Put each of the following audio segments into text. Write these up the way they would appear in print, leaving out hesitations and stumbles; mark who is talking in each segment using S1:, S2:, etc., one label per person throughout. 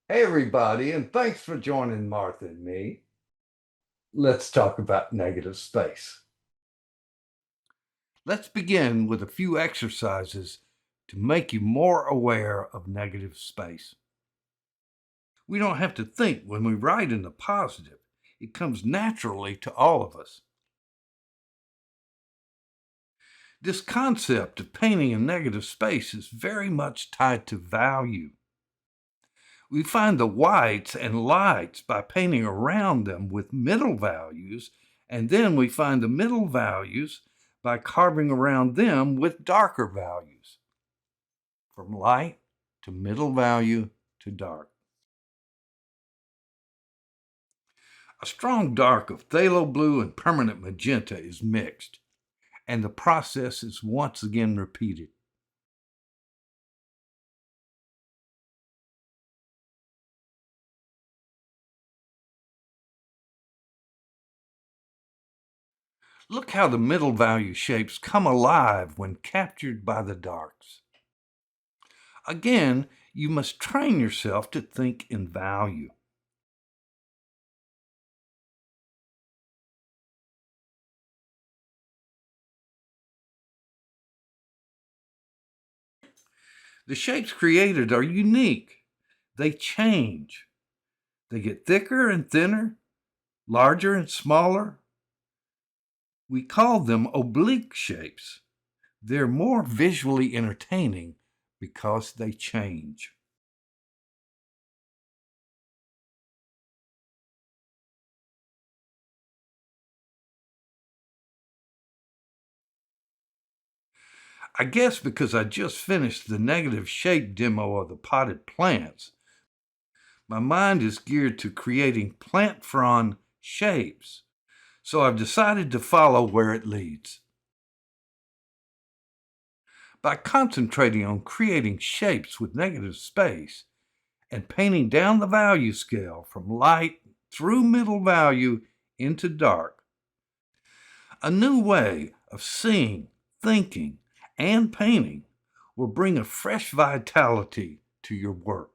S1: Hey, everybody, and thanks for joining Martha and me. Let's talk about negative space. Let's begin with a few exercises to make you more aware of negative space. We don't have to think when we write in the positive, it comes naturally to all of us. This concept of painting a negative space is very much tied to value. We find the whites and lights by painting around them with middle values, and then we find the middle values by carving around them with darker values, from light to middle value to dark. A strong dark of phthalo blue and permanent magenta is mixed, and the process is once again repeated. Look how the middle value shapes come alive when captured by the darks. Again, you must train yourself to think in value. The shapes created are unique. They change. They get thicker and thinner, larger and smaller. We call them oblique shapes. They're more visually entertaining because they change. I guess because I just finished the negative shape demo of the potted plants, my mind is geared to creating plant frond shapes, so I've decided to follow where it leads. By concentrating on creating shapes with negative space and painting down the value scale from light through middle value into dark, a new way of seeing, thinking, and painting will bring a fresh vitality to your work.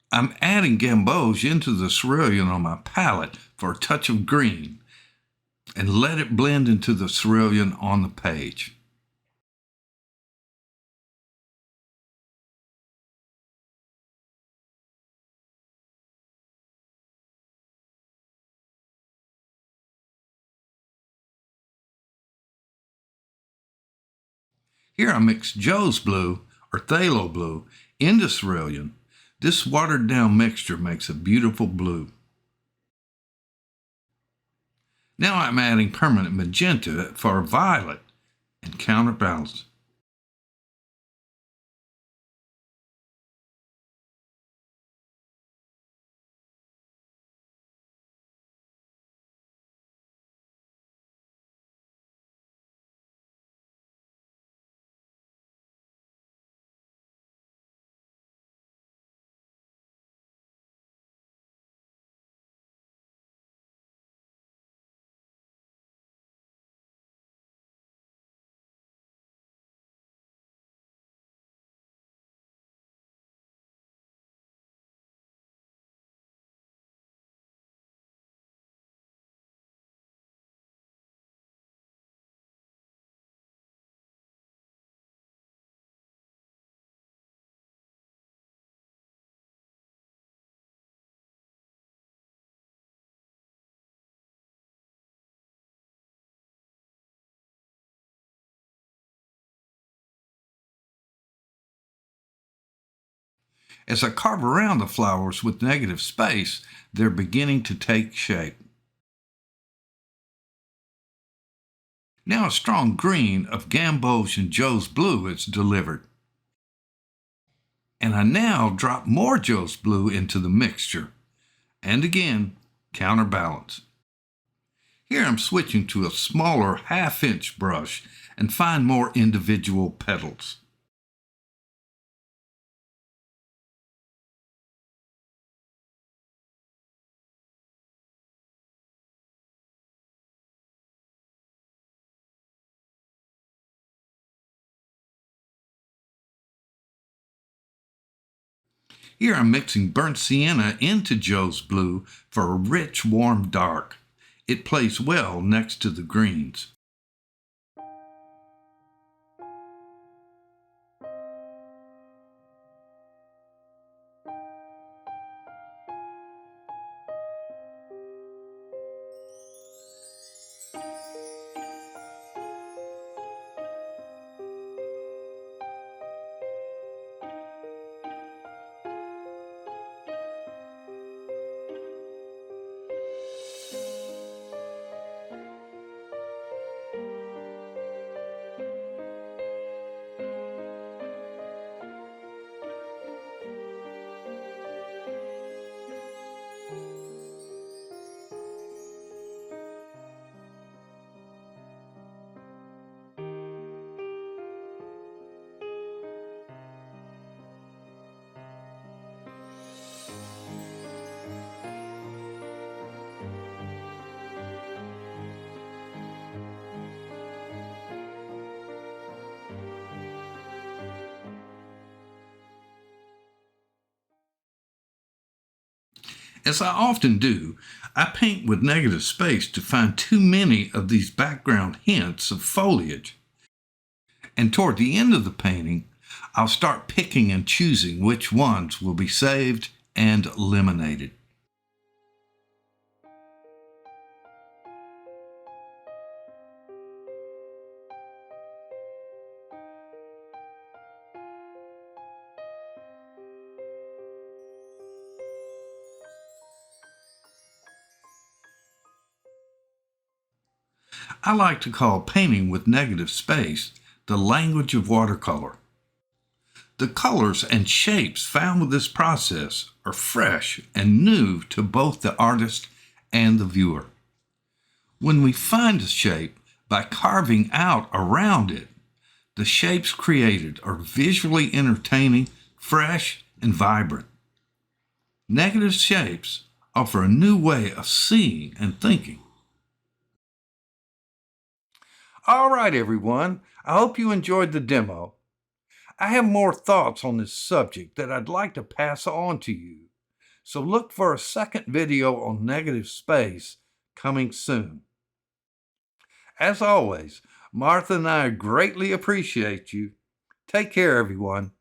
S1: I'm adding gamboge into the cerulean on my palette for a touch of green and let it blend into the cerulean on the page. Here I mix Joe's blue, or phthalo blue, into cerulean. This watered down mixture makes a beautiful blue. Now I'm adding permanent magenta for violet and counterbalance. As I carve around the flowers with negative space, they're beginning to take shape. Now a strong green of gamboge and Joe's blue is delivered. And I now drop more Joe's blue into the mixture. And again, counterbalance. Here I'm switching to a smaller half-inch brush and find more individual petals. Here I'm mixing burnt sienna into Joe's blue for a rich, warm dark. It plays well next to the greens. As I often do, I paint with negative space to find too many of these background hints of foliage. And toward the end of the painting, I'll start picking and choosing which ones will be saved and eliminated. I like to call painting with negative space the language of watercolor. The colors and shapes found with this process are fresh and new to both the artist and the viewer. When we find a shape by carving out around it, the shapes created are visually entertaining, fresh, and vibrant. Negative shapes offer a new way of seeing and thinking. All right, everyone. I hope you enjoyed the demo. I have more thoughts on this subject that I'd like to pass on to you, so look for a second video on negative space coming soon. As always, Martha and I greatly appreciate you. Take care, everyone.